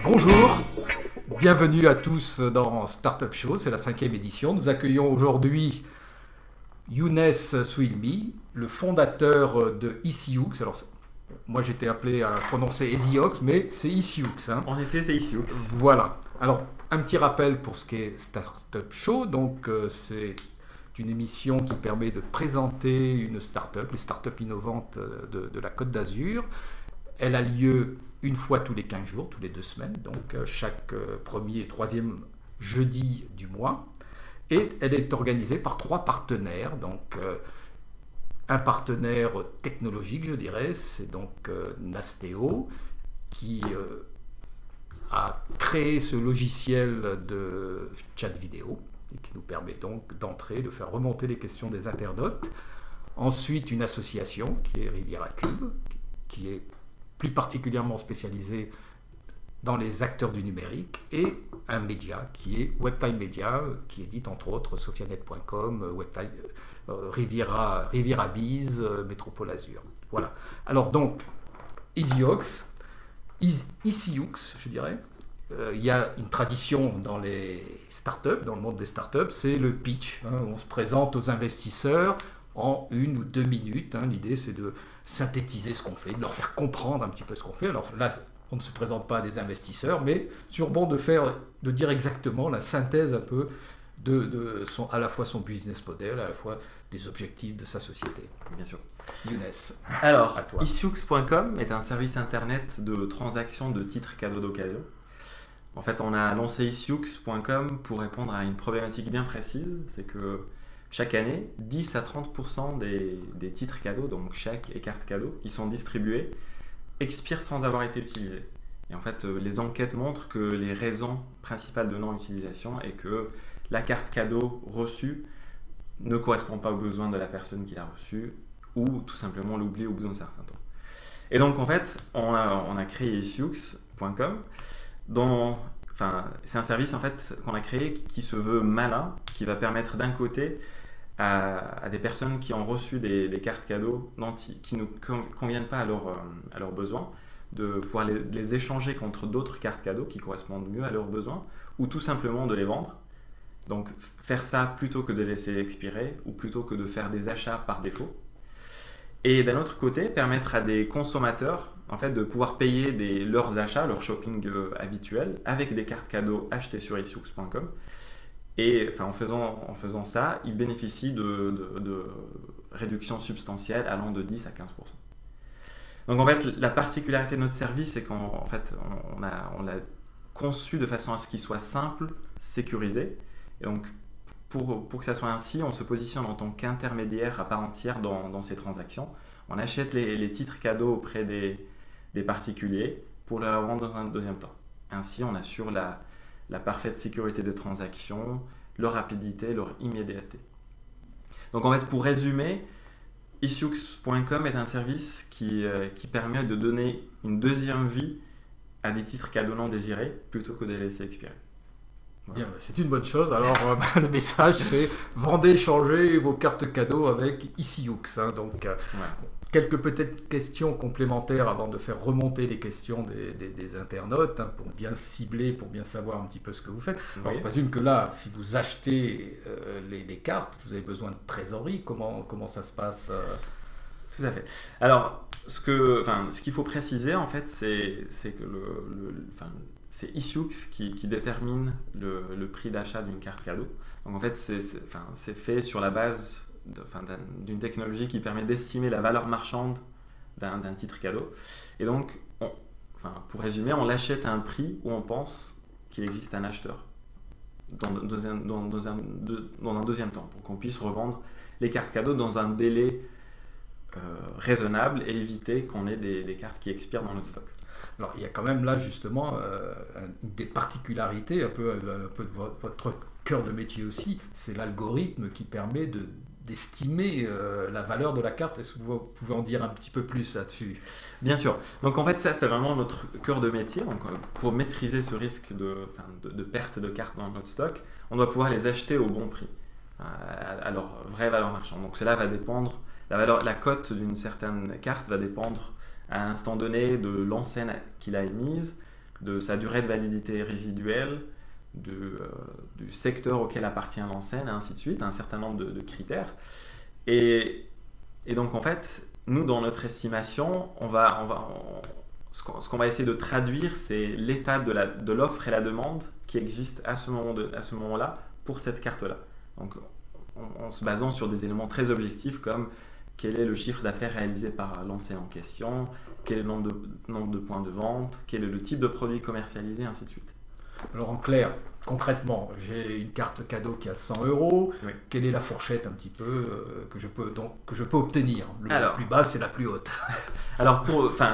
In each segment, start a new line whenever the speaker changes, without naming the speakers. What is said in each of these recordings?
Bonjour, bienvenue à tous dans Startup Show, c'est la 5e édition. Nous accueillons aujourd'hui Younes Souilmi, le fondateur de EasyHooks. Alors, moi j'étais appelé à prononcer EasyHooks, mais c'est EasyHooks. Hein.
En effet, c'est EasyHooks.
Voilà. Alors, un petit rappel pour ce qu'est Startup Show. Donc, c'est une émission qui permet de présenter une startup, les startups innovantes de la Côte d'Azur. Elle a lieu une fois tous les 15 jours, tous les 2 semaines, donc chaque premier et troisième jeudi du mois. Et elle est organisée par 3 partenaires. Donc, un partenaire technologique, je dirais, c'est donc Nasteo, qui a créé ce logiciel de chat vidéo, et qui nous permet donc d'entrer, de faire remonter les questions des internautes. Ensuite, une association qui est Riviera Cube, qui est plus particulièrement spécialisé dans les acteurs du numérique, et un média qui est Webtime Media, qui édite entre autres Sofianet.com, Riviera Biz, Métropole Azur. Voilà. Alors donc, EasyHooks, je dirais. Il y a une tradition dans les startups, dans le monde des startups, c'est le pitch. Hein, on se présente aux investisseurs en 1 ou 2 minutes. Hein. L'idée, c'est de synthétiser ce qu'on fait, de leur faire comprendre un petit peu ce qu'on fait. Alors là, on ne se présente pas à des investisseurs, mais c'est toujours bon de dire exactement la synthèse un peu à la fois son business model, à la fois des objectifs de sa société.
Bien sûr.
Younes,
alors,
à toi.
EasyHooks.com est un service internet de transaction de titres cadeaux d'occasion. En fait, on a lancé EasyHooks.com pour répondre à une problématique bien précise, c'est que chaque année, 10 à 30% des titres cadeaux, donc chèques et cartes cadeaux, qui sont distribués, expirent sans avoir été utilisés. Et en fait, les enquêtes montrent que les raisons principales de non-utilisation est que la carte cadeau reçue ne correspond pas aux besoins de la personne qui l'a reçue, ou tout simplement l'oublie au bout d'un certain temps. Et donc, en fait, on a créé EasyHooks.com, c'est un service en fait, qu'on a créé qui se veut malin, qui va permettre d'un côté à des personnes qui ont reçu des cartes cadeaux qui ne conviennent pas à leurs besoins, de pouvoir les échanger contre d'autres cartes cadeaux qui correspondent mieux à leurs besoins, ou tout simplement de les vendre. Donc faire ça plutôt que de laisser expirer, ou plutôt que de faire des achats par défaut. Et d'un autre côté, permettre à des consommateurs en fait, de pouvoir payer leurs achats, leur shopping habituel, avec des cartes cadeaux achetées sur EasyHooks.com. Et en faisant ça, ils bénéficient de réductions substantielles allant de 10 à 15%. Donc en fait, la particularité de notre service, c'est qu'on fait, on l'a conçu de façon à ce qu'il soit simple, sécurisé. Et donc pour que ça soit ainsi, on se positionne en tant qu'intermédiaire à part entière dans ces transactions. On achète les titres cadeaux auprès des particuliers pour les revendre dans un deuxième temps. Ainsi, on assure la parfaite sécurité des transactions, leur rapidité, leur immédiateté. Donc en fait, pour résumer, EasyHooks.com est un service qui permet de donner une deuxième vie à des titres cadeaux non désirés plutôt que de les laisser expirer.
Voilà. Bien, c'est une bonne chose. Alors, le message, c'est vendez, échangez vos cartes cadeaux avec EasyHooks. Hein. Donc, quelques peut-être questions complémentaires avant de faire remonter les questions des internautes, hein, pour bien cibler, pour bien savoir un petit peu ce que vous faites. Alors, je présume que là, si vous achetez les cartes, vous avez besoin de trésorerie. Comment ça se passe
Tout à fait. Alors, ce qu'il faut préciser, en fait, c'est que c'est EasyHooks qui détermine le prix d'achat d'une carte cadeau. Donc, en fait, c'est fait sur la base d'une technologie qui permet d'estimer la valeur marchande d'un titre cadeau. Et donc, pour résumer, on l'achète à un prix où on pense qu'il existe un acheteur dans un deuxième temps, pour qu'on puisse revendre les cartes cadeaux dans un délai raisonnable et éviter qu'on ait des cartes qui expirent dans notre stock.
Alors, il y a quand même là, justement, des particularités, un peu de votre cœur de métier aussi, c'est l'algorithme qui permet d'estimer la valeur de la carte. Est-ce que vous pouvez en dire un petit peu plus là-dessus?
Bien sûr. Donc en fait, ça, c'est vraiment notre cœur de métier. Donc, pour maîtriser ce risque de perte de cartes dans notre stock, on doit pouvoir les acheter au bon prix, à leur vraie valeur marchande. Donc cela va dépendre, la cote d'une certaine carte va dépendre à un instant donné de l'enseigne qu'il a émise, de sa durée de validité résiduelle, du secteur auquel appartient l'enseigne, et ainsi de suite, un certain nombre de critères. Et donc en fait, nous dans notre estimation, ce qu'on va essayer de traduire, c'est l'état de l'offre et la demande qui existe à ce moment-là pour cette carte-là. Donc en se basant sur des éléments très objectifs comme quel est le chiffre d'affaires réalisé par l'enseigne en question, quel est le nombre de points de vente, quel est le type de produit commercialisé, ainsi de suite.
Alors en clair, concrètement, j'ai une carte cadeau qui a 100 €.
Oui.
Quelle est la fourchette un petit peu que je peux obtenir? La plus basse et la plus haute.
Alors,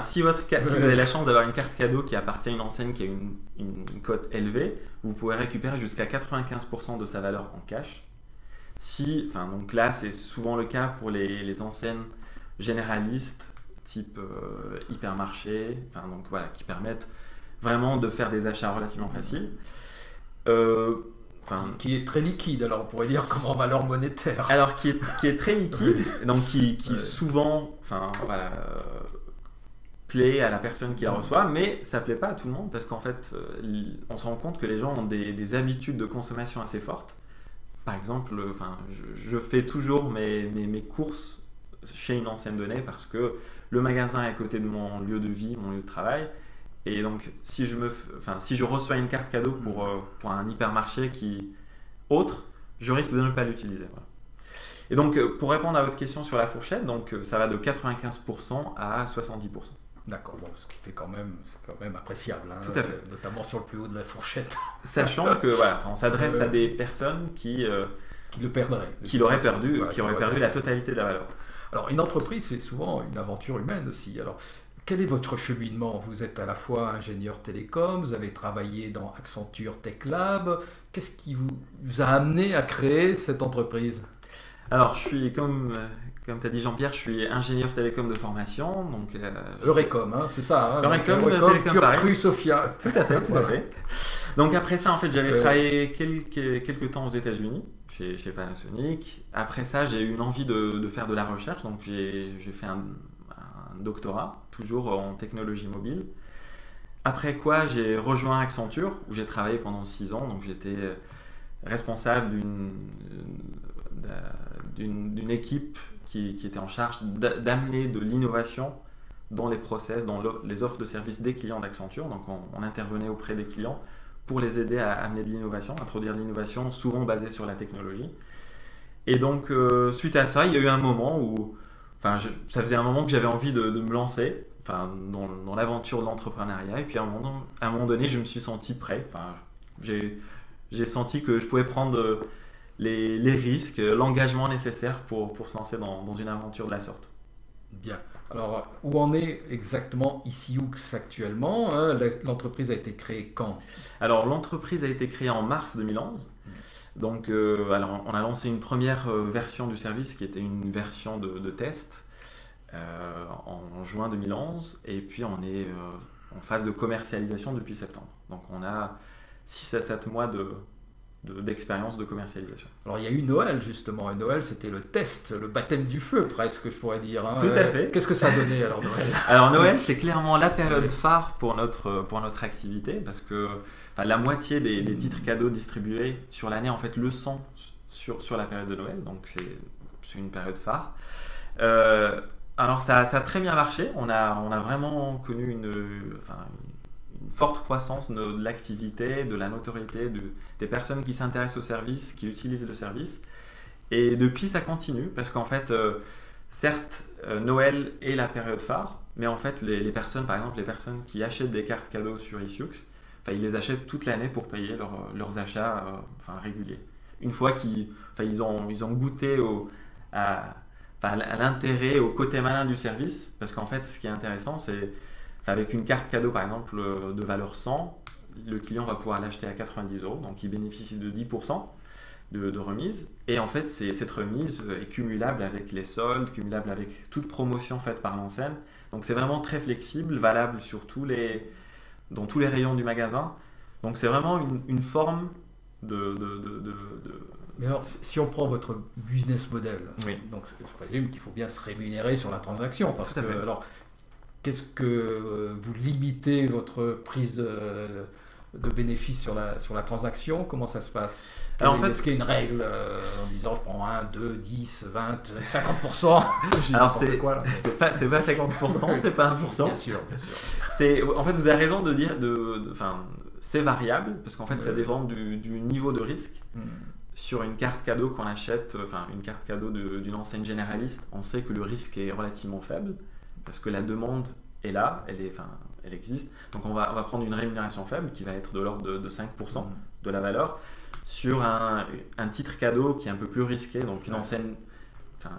si vous avez la chance d'avoir une carte cadeau qui appartient à une enseigne qui a une cote élevée, vous pouvez récupérer jusqu'à 95% de sa valeur en cash. Donc là, c'est souvent le cas pour les enseignes généralistes, type hypermarché, donc voilà, qui permettent vraiment de faire des achats relativement faciles.
Qui est très liquide, alors on pourrait dire comme en valeur monétaire.
Alors qui est très liquide, donc qui souvent plaît à la personne qui la reçoit, mais ça plaît pas à tout le monde parce qu'en fait on se rend compte que les gens ont des habitudes de consommation assez fortes. Par exemple, je fais toujours mes courses chez une enseigne donnée parce que le magasin est à côté de mon lieu de vie, mon lieu de travail. Et donc, si je reçois une carte cadeau pour un hypermarché autre, je risque de ne pas l'utiliser. Voilà. Et donc, pour répondre à votre question sur la fourchette, donc, ça va de 95% à 70%.
D'accord, bon, ce qui fait c'est quand même appréciable, hein,
tout à fait.
Notamment sur le plus haut de la fourchette.
Sachant que on s'adresse à des personnes qui
le perdraient.
Qui auraient perdu la totalité de la valeur.
Alors, une entreprise, c'est souvent une aventure humaine aussi. Alors, quel est votre cheminement? Vous êtes à la fois ingénieur télécom, vous avez travaillé dans Accenture Tech Lab. Qu'est-ce qui vous a amené à créer cette entreprise?
Alors, je suis, comme tu as dit Jean-Pierre, je suis ingénieur télécom de formation. Donc,
Eurecom, hein, c'est ça, hein,
Eurecom,
Télécom, pur cru Sophia.
Tout à fait, tout à fait. Donc après ça, en fait, j'avais travaillé quelques temps aux États-Unis, chez Panasonic. Après ça, j'ai eu une envie de faire de la recherche, donc j'ai fait un doctorat, toujours en technologie mobile. Après quoi, j'ai rejoint Accenture, où j'ai travaillé pendant 6 ans. Donc j'étais responsable d'une équipe qui était en charge d'amener de l'innovation dans les process, dans les offres de services des clients d'Accenture. Donc on intervenait auprès des clients pour les aider à amener de l'innovation, introduire de l'innovation souvent basée sur la technologie. Et donc suite à ça, il y a eu un moment où ça faisait un moment que j'avais envie de me lancer dans l'aventure de l'entrepreneuriat. Et puis à un moment donné, je me suis senti prêt. J'ai senti que je pouvais prendre les risques, l'engagement nécessaire pour se lancer dans une aventure de la sorte.
Bien. Alors, où en est exactement EasyHooks actuellement, hein? L'entreprise a été créée quand?
Alors, l'entreprise a été créée en mars 2011. Donc, on a lancé une première version du service qui était une version de test en juin 2011. Et puis, on est en phase de commercialisation depuis septembre. Donc, on a 6 à 7 mois d'expérience de commercialisation.
Alors il y a eu Noël justement, et Noël c'était le test, le baptême du feu presque, je pourrais dire. Hein.
Tout à fait.
Qu'est-ce que ça a donné alors Noël?
Alors Noël c'est clairement la période phare pour notre activité, parce que la moitié des titres cadeaux distribués sur l'année en fait le sont sur la période de Noël, donc c'est une période phare. Alors ça a très bien marché, on a vraiment connu une forte croissance de l'activité, de la notoriété, des personnes qui s'intéressent au service, qui utilisent le service. Et depuis, ça continue, parce qu'en fait, certes, Noël est la période phare, mais en fait, les personnes, par exemple, les personnes qui achètent des cartes cadeaux sur EasyHooks, ils les achètent toute l'année pour payer leurs achats réguliers. Une fois qu'ils ont goûté à l'intérêt, au côté malin du service, parce qu'en fait, ce qui est intéressant, c'est avec une carte cadeau par exemple de valeur 100, le client va pouvoir l'acheter à 90 €, donc il bénéficie de 10%. de remise. Et en fait, cette remise est cumulable avec les soldes, cumulable avec toute promotion faite par l'enseigne. Donc c'est vraiment très flexible, valable sur dans tous les rayons du magasin. Donc c'est vraiment une forme de...
Mais alors, si on prend votre business model,
Oui.
donc je présume qu'il faut bien se rémunérer sur la transaction, parce
Tout à
que,
fait.
alors, qu'est-ce que vous limitez votre prise de bénéfice sur la transaction? Comment ça se passe?
Alors, en fait,
est-ce qu'il y a une règle en disant je prends 1, 2, 10, 20, 50%? J'ai
alors
n'importe quoi là.
c'est pas 50%, c'est pas 1%.
Bien sûr, bien sûr.
En fait, vous avez raison de dire, enfin, c'est variable, parce qu'en fait, ça
Ouais.
dépend du niveau de risque.
Hmm.
Sur une carte cadeau qu'on achète, enfin une carte cadeau d'une enseigne généraliste, on sait que le risque est relativement faible, parce que la demande est là, elle existe. Donc on va prendre une rémunération faible qui va être de l'ordre de 5% de la valeur sur un titre cadeau qui est un peu plus risqué, donc une
Ouais.
enseigne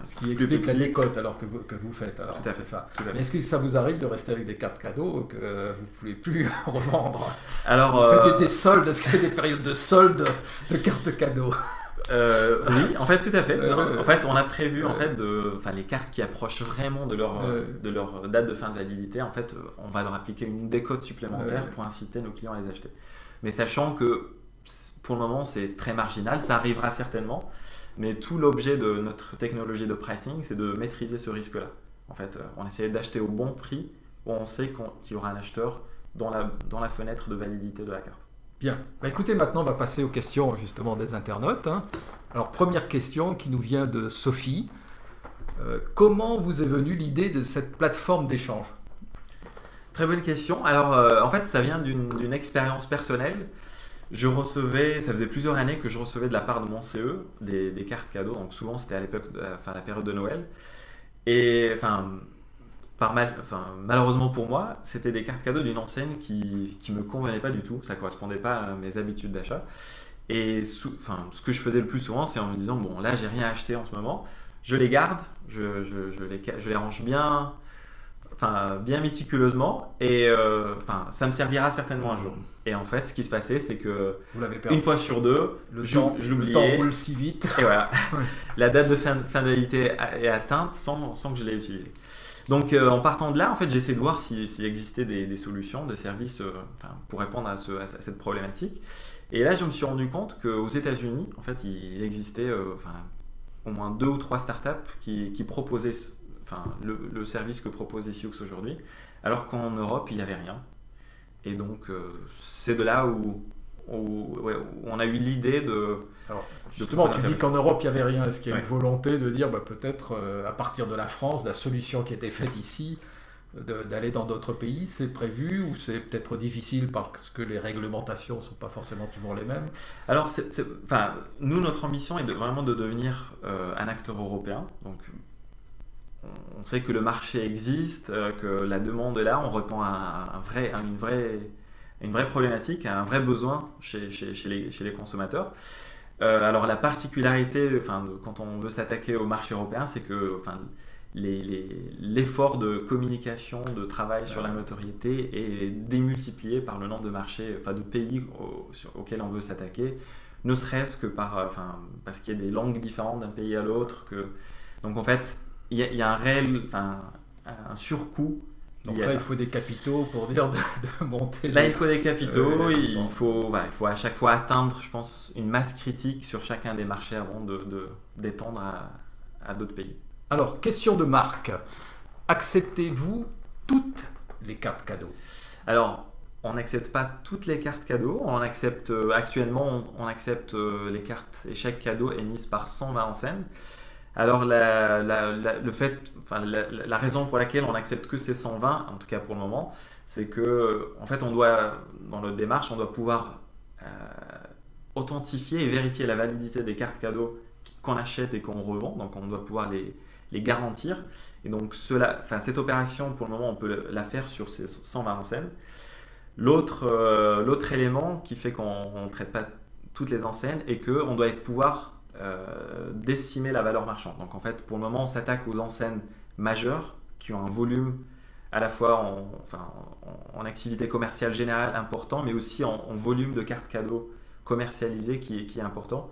Ce qui
plus
explique la
petite.
décote alors que vous faites. Alors,
Tout à
c'est
fait.
ça.
Tout à fait.
Mais est-ce que ça vous arrive de rester avec des cartes cadeaux que vous ne pouvez plus revendre?
Alors,
Vous faites des soldes, est-ce qu'il y a des périodes de soldes de cartes cadeaux?
oui, en fait, tout à fait.
Ouais.
En fait, on a prévu en
Ouais.
fait les cartes qui approchent vraiment de leur date de fin de validité. En fait, on va leur appliquer une décote supplémentaire
Ouais.
pour inciter nos clients à les acheter. Mais sachant que pour le moment, c'est très marginal, ça arrivera certainement. Mais tout l'objet de notre technologie de pricing, c'est de maîtriser ce risque-là. En fait, on essaie d'acheter au bon prix où on sait qu'il y aura un acheteur dans la fenêtre de validité de la carte.
Bien. Bah, écoutez, maintenant on va passer aux questions justement des internautes. Hein. Alors première question qui nous vient de Sophie. Comment vous est venue l'idée de cette plateforme d'échange?
Très bonne question. Alors, en fait, ça vient d'une expérience personnelle. Ça faisait plusieurs années que je recevais de la part de mon CE des cartes cadeaux. Donc souvent, c'était à l'époque, la période de Noël. Et malheureusement pour moi, c'était des cartes cadeaux d'une enseigne qui me convenait pas du tout. Ça correspondait pas à mes habitudes d'achat. Et ce que je faisais le plus souvent, c'est en me disant bon, là, j'ai rien acheté en ce moment. Je les garde, je les range bien, bien méticuleusement, et ça me servira certainement un jour. Et en fait, ce qui se passait, c'est que
Vous l'avez perdu.
une fois sur deux,
Le
je
temps
l'oubliais.
roule si vite.
Et voilà,
Ouais.
la date de fin de validité est atteinte sans que je l'ai utilisée. Donc, en partant de là, en fait, j'ai essayé de voir s'il existait des solutions, des services pour répondre à cette problématique. Et là, je me suis rendu compte qu'aux États-Unis, en fait, il existait au moins 2 ou 3 startups qui proposaient le service que propose Sioux aujourd'hui, alors qu'en Europe, il n'y avait rien. Et donc, c'est de là où on a eu l'idée de...
Alors, justement, tu dis qu'en Europe, il n'y avait rien. Est-ce qu'il y a une
Ouais.
volonté de dire peut-être à partir de la France, la solution qui était faite ici, d'aller dans d'autres pays, c'est prévu ou c'est peut-être difficile parce que les réglementations ne sont pas forcément toujours les mêmes?
Alors, nous, notre ambition est vraiment de devenir un acteur européen. Donc, on sait que le marché existe, que la demande est là, on répond à une vraie problématique, à un vrai besoin chez les consommateurs. Alors, la particularité, quand on veut s'attaquer au marché européen, c'est que l'effort de communication, de travail sur la notoriété est démultiplié par le nombre de marchés, de pays auxquels on veut s'attaquer, ne serait-ce que parce qu'il y a des langues différentes d'un pays à l'autre. Donc en fait, il y a un réel, un surcoût.
Donc là, il faut des capitaux pour dire de monter.
Là, il faut des capitaux,
il
faut à chaque fois atteindre, je pense, une masse critique sur chacun des marchés avant d'étendre à d'autres pays.
Alors, question de Marc. Acceptez-vous toutes les cartes cadeaux?
Alors, on n'accepte pas toutes les cartes cadeaux. On accepte actuellement, on accepte les cartes et chèques cadeaux émises par 120 enseignes. Alors, la raison pour laquelle on n'accepte que ces 120, en tout cas pour le moment, c'est que, en fait, dans notre démarche, on doit pouvoir authentifier et vérifier la validité des cartes cadeaux qu'on achète et qu'on revend. Donc, on doit pouvoir les garantir. Et donc, cette opération, pour le moment, on peut la faire sur ces 120 enseignes. L'autre élément qui fait qu'on ne traite pas toutes les enseignes est qu'on doit pouvoir d'estimer la valeur marchande. Donc en fait, pour le moment, on s'attaque aux enseignes majeures qui ont un volume à la fois en activité commerciale générale important, mais aussi en volume de cartes cadeaux commercialisées qui est important.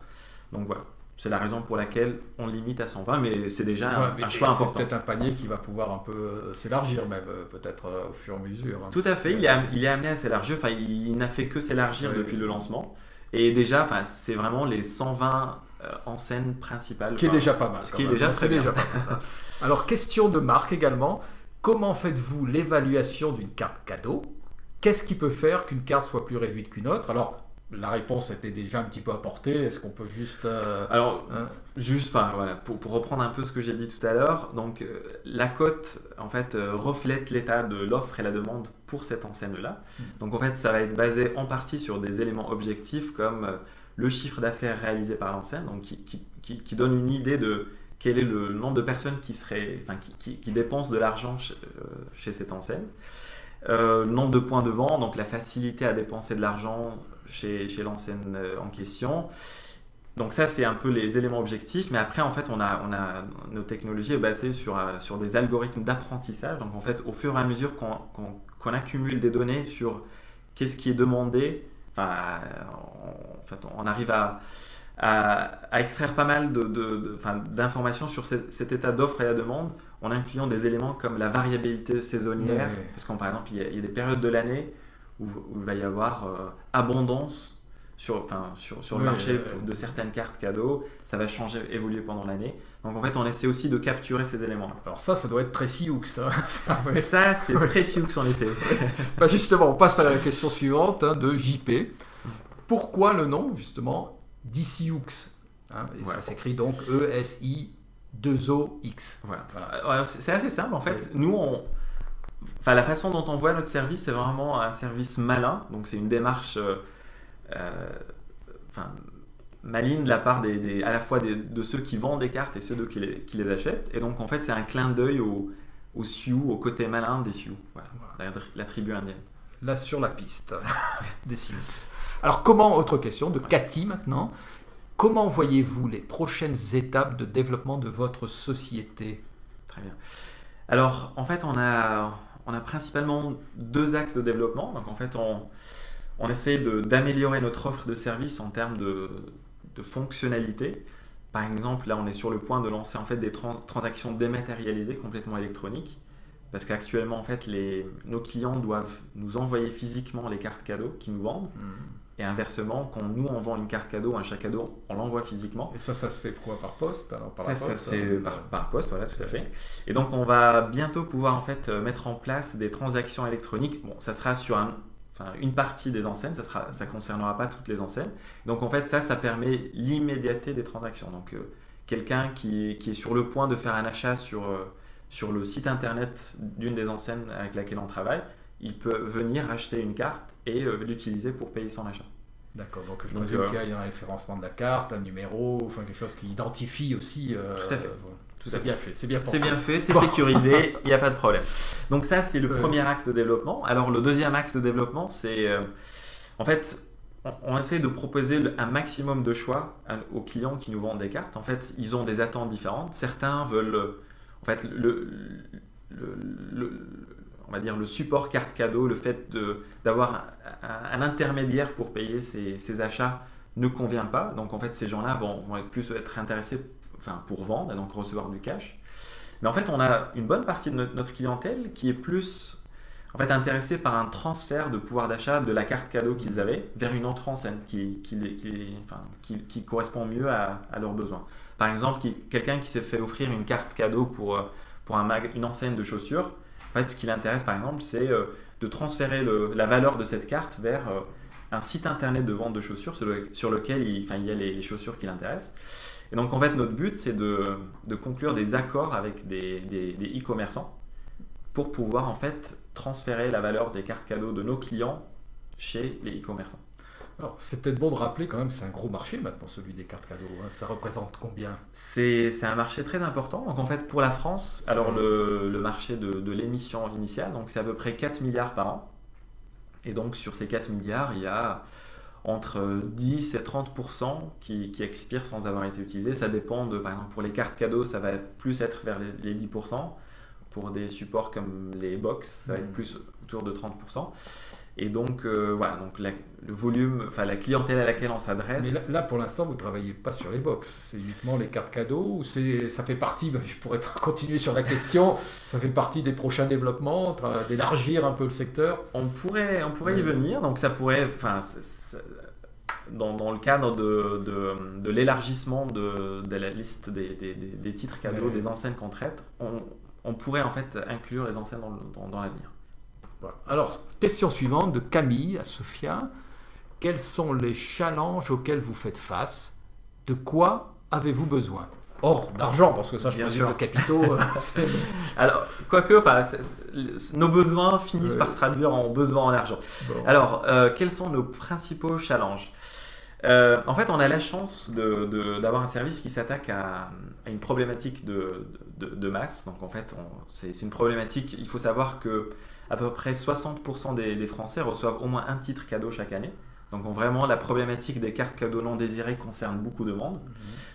Donc voilà, c'est la raison pour laquelle on limite à 120, mais c'est déjà un choix
c'est
important.
peut-être un panier qui va pouvoir un peu s'élargir même, peut-être au fur et à mesure. Hein.
Tout à fait, il est amené à s'élargir, enfin il n'a fait que s'élargir depuis le lancement. Et déjà, c'est vraiment les 120 enseignes principales.
Ce qui est déjà pas mal.
Ce qui est déjà très bien.
Déjà pas mal. Alors, question de marque également. Comment faites-vous l'évaluation d'une carte cadeau? Qu'est-ce qui peut faire qu'une carte soit plus réduite qu'une autre? Alors, la réponse était déjà un petit peu apportée. Est-ce qu'on peut juste...
voilà, pour reprendre un peu ce que j'ai dit tout à l'heure, donc la cote en fait reflète l'état de l'offre et la demande pour cette enseigne-là. Donc en fait, ça va être basé en partie sur des éléments objectifs comme le chiffre d'affaires réalisé par l'enseigne, donc qui donne une idée de quel est le nombre de personnes qui dépensent de l'argent chez cette enseigne. Nombre de points de vente, donc la facilité à dépenser de l'argent chez l'enseigne en question. Donc ça, c'est un peu les éléments objectifs, mais après, en fait, nos technologies est basée sur des algorithmes d'apprentissage. Donc en fait, au fur et à mesure qu'on accumule des données sur qu'est-ce qui est demandé, on arrive à extraire pas mal d'informations sur cet état d'offre et la demande, en incluant des éléments comme la variabilité saisonnière, parce qu'en par exemple, il y a des périodes de l'année où il va y avoir abondance sur le marché de certaines cartes cadeaux, ça va changer, évoluer pendant l'année. Donc en fait, on essaie aussi de capturer ces éléments-là.
Alors ça doit être très Sioux, ça.
Ça, c'est très Sioux en effet.
Justement, on passe à la question suivante de JP. Pourquoi le nom, justement, d'Isioux, ça s'écrit donc E-S-I-2-O-X.
Voilà. Alors, c'est assez simple, en fait. Nous, la façon dont on voit notre service, c'est vraiment un service malin. Donc c'est une démarche... maligne de la part à la fois de ceux qui vendent des cartes et ceux qui les achètent. Et donc en fait c'est un clin d'œil aux Sioux, au côté malin des Sioux, la tribu indienne.
Là sur la piste des Sioux. Alors autre question de Cathy maintenant, comment voyez-vous les prochaines étapes de développement de votre société?
Très bien. Alors en fait on a principalement deux axes de développement. Donc en fait on essaie d'améliorer notre offre de service en termes de fonctionnalité. Par exemple, là, on est sur le point de lancer en fait des transactions dématérialisées complètement électroniques, parce qu'actuellement, en fait, nos clients doivent nous envoyer physiquement les cartes cadeaux qu'ils nous vendent, et inversement, quand nous on vend une carte cadeau, un chèque cadeau, on l'envoie physiquement.
Et ça se fait quoi, par poste?
Ça se fait par poste, voilà, tout à fait. Et donc, on va bientôt pouvoir en fait mettre en place des transactions électroniques. Bon, ça sera sur une partie des enseignes, ça concernera pas toutes les enseignes. Donc en fait ça permet l'immédiateté des transactions. Donc quelqu'un qui est sur le point de faire un achat sur le site internet d'une des enseignes avec laquelle on travaille, il peut venir acheter une carte et l'utiliser pour payer son achat.
D'accord, donc je présume qu'il y a un référencement de la carte, un numéro, quelque chose qui identifie aussi.
Tout à fait.
C'est bien fait, c'est bien pensé.
C'est bien fait, c'est sécurisé, il n'y a pas de problème. Donc ça, c'est le premier axe de développement. Alors le deuxième axe de développement, c'est en fait, on essaie de proposer un maximum de choix aux clients qui nous vendent des cartes. En fait, ils ont des attentes différentes. Certains veulent, en fait, on va dire le support carte cadeau, le fait d'avoir un intermédiaire pour payer ses achats ne convient pas. Donc en fait, ces gens-là vont plus être intéressés pour vendre et donc recevoir du cash. Mais en fait, on a une bonne partie de notre clientèle qui est plus en fait intéressée par un transfert de pouvoir d'achat de la carte cadeau qu'ils avaient vers une autre enseigne qui correspond mieux à leurs besoins. Par exemple, quelqu'un qui s'est fait offrir une carte cadeau pour une enseigne de chaussures, en fait, ce qui l'intéresse par exemple, c'est de transférer la valeur de cette carte vers un site internet de vente de chaussures sur lequel il y a les chaussures qui l'intéressent. Et donc en fait notre but c'est de conclure des accords avec des e-commerçants pour pouvoir en fait transférer la valeur des cartes cadeaux de nos clients chez les e-commerçants.
Alors c'est peut-être bon de rappeler quand même, c'est un gros marché maintenant celui des cartes cadeaux, ça représente combien?
C'est un marché très important. Donc en fait pour la France, alors le marché de l'émission initiale, donc c'est à peu près 4 milliards par an. Et donc sur ces 4 milliards, il y a entre 10 et 30% qui expirent sans avoir été utilisés. Ça dépend par exemple pour les cartes cadeaux, ça va plus être vers les 10%. Pour des supports comme les box, ça va être plus autour de 30%. Et donc, voilà, donc le volume, enfin la clientèle à laquelle on s'adresse.
Mais là, pour l'instant, vous ne travaillez pas sur les box. C'est uniquement les cartes cadeaux ou ça fait partie, je ne pourrais pas continuer sur la question, ça fait partie des prochains développements, d'élargir un peu le secteur?
On pourrait y venir, donc ça pourrait, enfin, dans le cadre de l'élargissement de la liste des titres cadeaux, des enseignes qu'on traite, on pourrait en fait inclure les enseignes dans l'avenir.
Voilà. Alors, question suivante de Camille à Sofia. Quels sont les challenges auxquels vous faites face? De quoi avez-vous besoin? Hors d'argent, parce que ça, je présume de capitaux.
Alors, quoique, nos besoins finissent par se traduire en besoins en argent. Bon. Alors, quels sont nos principaux challenges? En fait, on a la chance d'avoir un service qui s'attaque à une problématique de masse. Donc, en fait, c'est une problématique. Il faut savoir que à peu près 60% des Français reçoivent au moins un titre cadeau chaque année. Donc, vraiment, la problématique des cartes cadeaux non désirées concerne beaucoup de monde.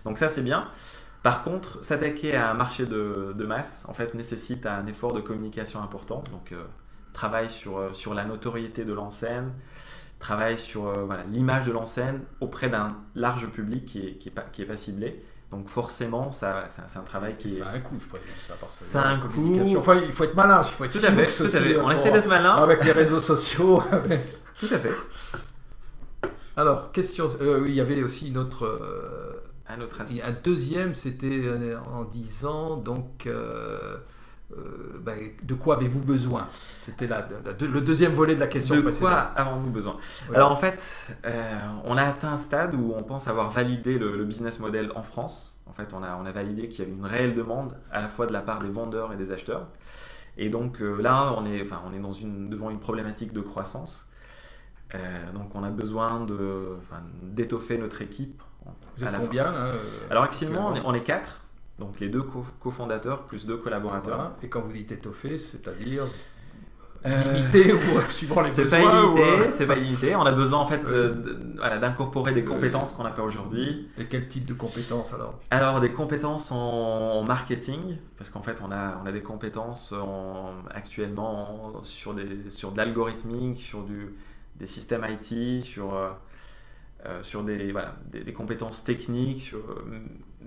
Donc, ça, c'est bien. Par contre, s'attaquer à un marché de masse, en fait, nécessite un effort de communication important. Donc, travail sur la notoriété de l'enseigne, travail sur l'image de l'enseigne auprès d'un large public qui est pas ciblé. Donc forcément, c'est un travail qui...
Ça a un coût, je présume.
Ça a un coût.
Enfin, il faut être malin, il faut être
tout à fait. On essaie d'être malin.
Avec les réseaux sociaux.
Tout à fait.
Alors, question... il y avait aussi une autre... un deuxième, c'était en disant, donc... de quoi avez-vous besoin? C'était le deuxième volet de la question précédente.
De quoi avons-nous besoin? Oui. Alors en fait, on a atteint un stade où on pense avoir validé le business model en France. En fait, on a validé qu'il y avait une réelle demande à la fois de la part des vendeurs et des acheteurs. Et donc là, on est devant une problématique de croissance. Donc on a besoin d'étoffer notre équipe.
Vous êtes combien là,
alors actuellement, on est 4. Donc les 2 cofondateurs plus 2 collaborateurs. Voilà.
Et quand vous dites étoffer, c'est-à-dire limité ou suivant les besoins?
C'est pas limité. On a besoin en fait d'incorporer des compétences qu'on n'a pas aujourd'hui.
Et quel type de compétences alors?
Alors des compétences en marketing, parce qu'en fait on a des compétences actuellement sur de l'algorithmique, sur des systèmes IT, sur des compétences techniques,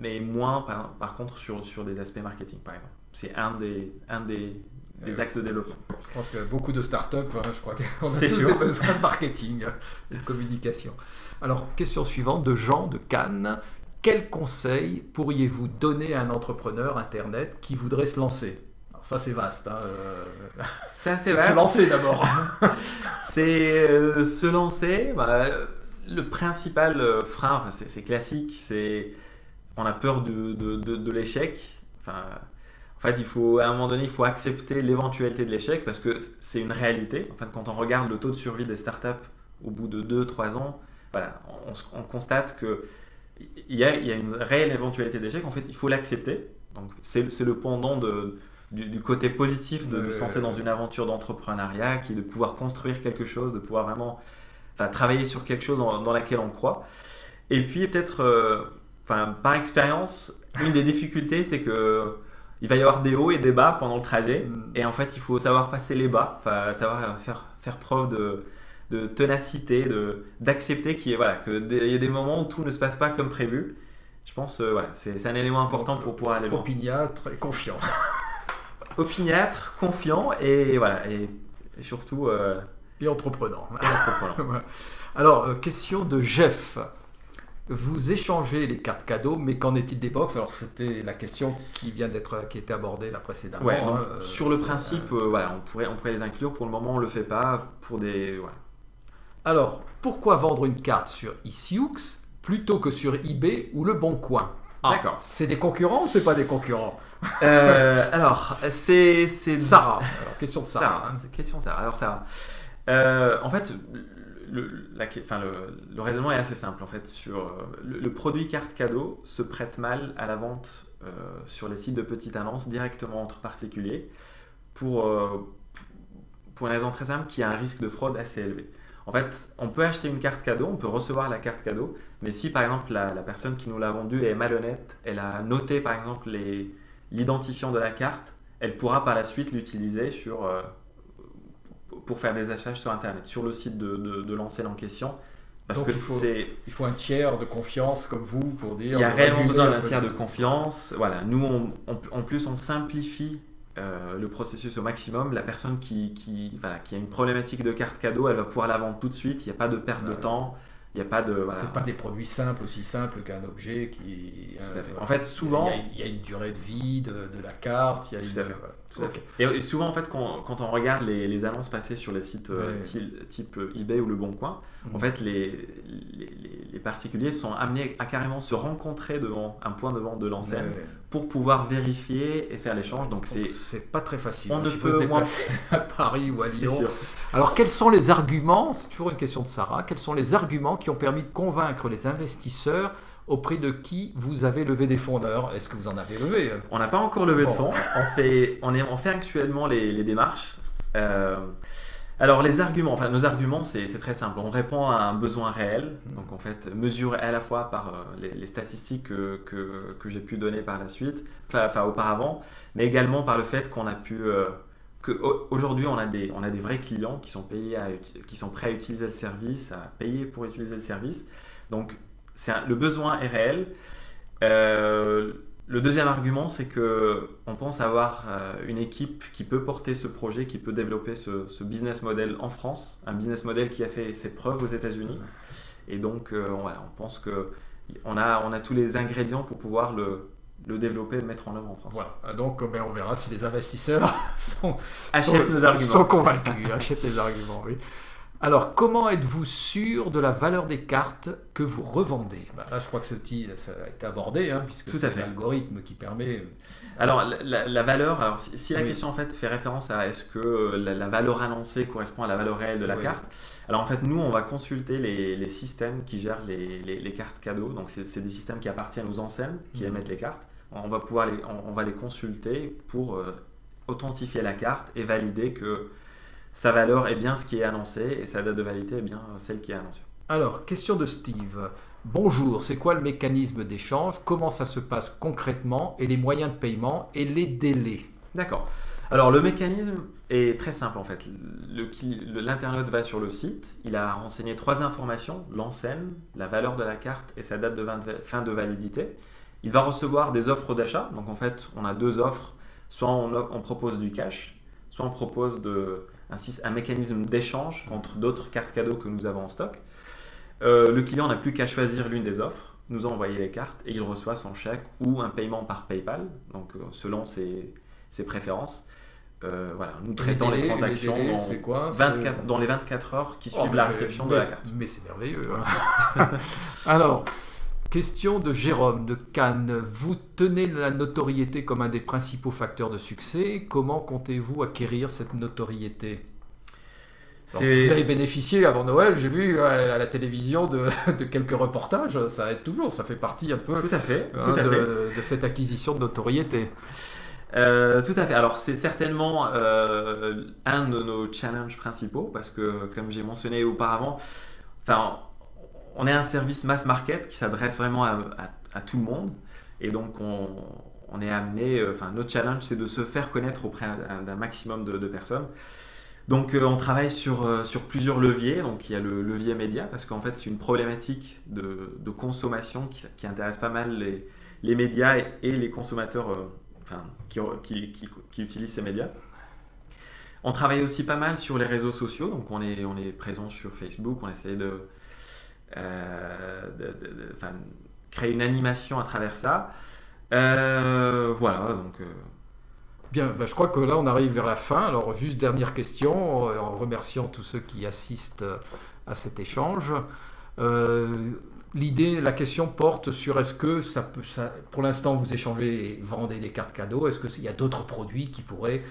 mais moins par contre sur des aspects marketing par exemple. C'est un des axes de développement.
Je pense que beaucoup de startups, je crois qu'on a tous des besoins de marketing et de communication. Alors, question suivante de Jean de Cannes. Quel conseil pourriez-vous donner à un entrepreneur Internet qui voudrait se lancer? Alors ça, c'est vaste.
C'est
se lancer d'abord.
C'est se lancer. Le principal frein, c'est classique, on a peur de l'échec. En fait, à un moment donné, il faut accepter l'éventualité de l'échec parce que c'est une réalité. En fait, quand on regarde le taux de survie des startups au bout de 2-3 ans, on constate qu'il y a une réelle éventualité d'échec. En fait, il faut l'accepter. Donc, c'est le pendant du côté positif de se lancer dans une aventure d'entrepreneuriat, qui est de pouvoir construire quelque chose, de pouvoir vraiment travailler sur quelque chose dans laquelle on croit. Et puis peut-être, par expérience, une des difficultés, c'est que il va y avoir des hauts et des bas pendant le trajet. Et en fait, il faut savoir passer les bas, savoir faire preuve de ténacité, d'accepter qu'il y a des moments où tout ne se passe pas comme prévu. Je pense c'est un élément important pour pouvoir aller loin.
Opiniâtre et confiant.
Opiniâtre, confiant et surtout...
Et entreprenant. Alors, question de Jeff. Vous échangez les cartes cadeaux, mais qu'en est-il des box? Alors, c'était la question qui était abordée là précédemment.
Ouais, donc, sur le principe, on pourrait les inclure. Pour le moment, on ne le fait pas pour des...
Alors, pourquoi vendre une carte sur Issioux plutôt que sur eBay ou Le Bon Coin? D'accord. C'est des concurrents ou c'est pas des concurrents?
Alors, c'est...
Sarah. Alors, question de Sarah.
Question de Sarah. Alors, Sarah... en fait, le raisonnement est assez simple. En fait, le produit carte cadeau se prête mal à la vente sur les sites de petite annonce directement entre particuliers pour une raison très simple qui a un risque de fraude assez élevé. En fait, on peut acheter une carte cadeau, on peut recevoir la carte cadeau, mais si par exemple la personne qui nous l'a vendue est malhonnête, elle a noté par exemple l'identifiant de la carte, elle pourra par la suite l'utiliser pour faire des achats sur Internet, sur le site de l'enseigne en question. Parce
Donc
que
il faut un tiers de confiance comme vous pour dire...
Il y a réellement besoin d'un tiers de confiance. Voilà. Nous, en plus, on simplifie le processus au maximum. La personne qui a une problématique de carte cadeau, elle va pouvoir la vendre tout de suite. Il n'y a pas de perte de temps. Il n'y a pas de... Voilà.
C'est pas des produits simples, aussi simples qu'un objet qui...
En fait, souvent...
Il y a une durée de vie de la carte.
Tout à fait. Et souvent, en fait, quand on regarde les annonces passées sur les sites type eBay ou Le Bon Coin, en fait, les particuliers sont amenés à carrément se rencontrer devant un point de vente de l'enseigne pour pouvoir vérifier et faire l'échange. Donc,
c'est pas très facile.
On ne
peut se déplacer à Paris ou à Lyon.
Sûr.
Alors, quels sont les arguments, c'est toujours une question de Sarah, quels sont les arguments qui ont permis de convaincre les investisseurs auprès de qui vous avez levé des fonds? Est-ce que vous en avez levé?
On n'a pas encore levé de fonds. On fait actuellement les démarches. Alors, les arguments, nos arguments, c'est très simple. On répond à un besoin réel. Donc, en fait, mesuré à la fois par les statistiques que j'ai pu donner par la suite, auparavant, mais également par le fait qu'on a pu... Qu'aujourd'hui, on a des vrais clients qui sont prêts à utiliser le service, à payer pour utiliser le service. Donc, le besoin est réel. Le deuxième argument, c'est qu'on pense avoir une équipe qui peut porter ce projet, qui peut développer ce business model en France, un business model qui a fait ses preuves aux États-Unis. Et donc, on pense qu'on a tous les ingrédients pour pouvoir le développer et le mettre en œuvre en France.
Voilà. Donc, on verra si les investisseurs sont convaincus, achètent les arguments. Oui. Alors, comment êtes-vous sûr de la valeur des cartes que vous revendez? Là, je crois que ça a été abordé, puisque c'est l'algorithme qui permet...
Alors, la valeur, si la question en fait fait référence à est-ce que la valeur annoncée correspond à la valeur réelle de la carte, alors en fait, nous, on va consulter les systèmes qui gèrent les cartes cadeaux. Donc, c'est des systèmes qui appartiennent aux enseignes qui émettent les cartes. On va les consulter pour authentifier la carte et valider que sa valeur est bien ce qui est annoncé et sa date de validité est bien celle qui est annoncée.
Alors, question de Steve. Bonjour, c'est quoi le mécanisme d'échange? Comment ça se passe concrètement et les moyens de paiement et les délais?
D'accord. Alors, le mécanisme est très simple en fait. L'internaute va sur le site, il a renseigné 3 informations, l'enseigne, la valeur de la carte et sa date de fin de validité. Il va recevoir des offres d'achat. Donc, en fait, on a 2 offres. Soit on propose du cash, soit on propose un mécanisme d'échange contre d'autres cartes cadeaux que nous avons en stock. Le client n'a plus qu'à choisir l'une des offres, nous envoyer les cartes et il reçoit son chèque ou un paiement par PayPal, donc selon ses préférences. Nous traitons les transactions dans les 24 heures qui suivent la réception de la carte.
Mais c'est merveilleux. Alors, question de Jérôme de Cannes. Vous tenez la notoriété comme un des principaux facteurs de succès. Comment comptez-vous acquérir cette notoriété? Vous avez bénéficié avant Noël, j'ai vu à la télévision de quelques reportages. Ça aide toujours, ça fait partie un peu de cette acquisition de notoriété.
Tout à fait. Alors, c'est certainement un de nos challenges principaux parce que, comme j'ai mentionné auparavant, on est un service mass market qui s'adresse vraiment à tout le monde. Et donc, on est amené... notre challenge, c'est de se faire connaître auprès d'un maximum de personnes. Donc, on travaille sur plusieurs leviers. Donc, il y a le levier média, parce qu'en fait, c'est une problématique de consommation qui intéresse pas mal les médias et les consommateurs qui utilisent ces médias. On travaille aussi pas mal sur les réseaux sociaux. Donc, on est présent sur Facebook. On essaie de créer une animation à travers ça.
Bien, je crois que là on arrive vers la fin. Alors juste dernière question, en remerciant tous ceux qui assistent à cet échange. La question porte sur est-ce que pour l'instant vous échangez et vendez des cartes cadeaux, est-ce qu'il y a d'autres produits qui pourraient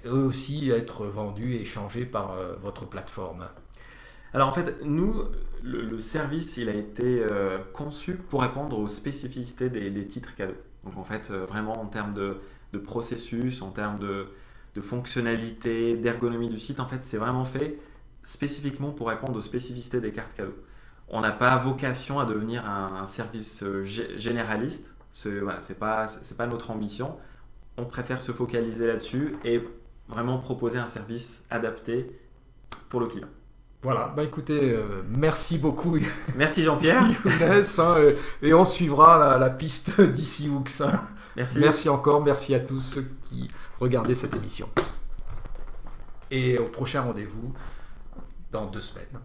eux aussi être vendus et échangés par votre plateforme?
Alors en fait, nous, le service, il a été conçu pour répondre aux spécificités des titres cadeaux. Donc en fait, vraiment en termes de processus, en termes de fonctionnalité, d'ergonomie du site, en fait, c'est vraiment fait spécifiquement pour répondre aux spécificités des cartes cadeaux. On n'a pas vocation à devenir un service généraliste. C'est pas notre ambition. On préfère se focaliser là-dessus et vraiment proposer un service adapté pour le client.
Voilà, écoutez, merci beaucoup
Merci Jean-Pierre.
Younes, et on suivra la piste d'ici Hooks.
Merci
encore, merci à tous ceux qui regardaient cette émission. Et au prochain rendez-vous dans 2 semaines.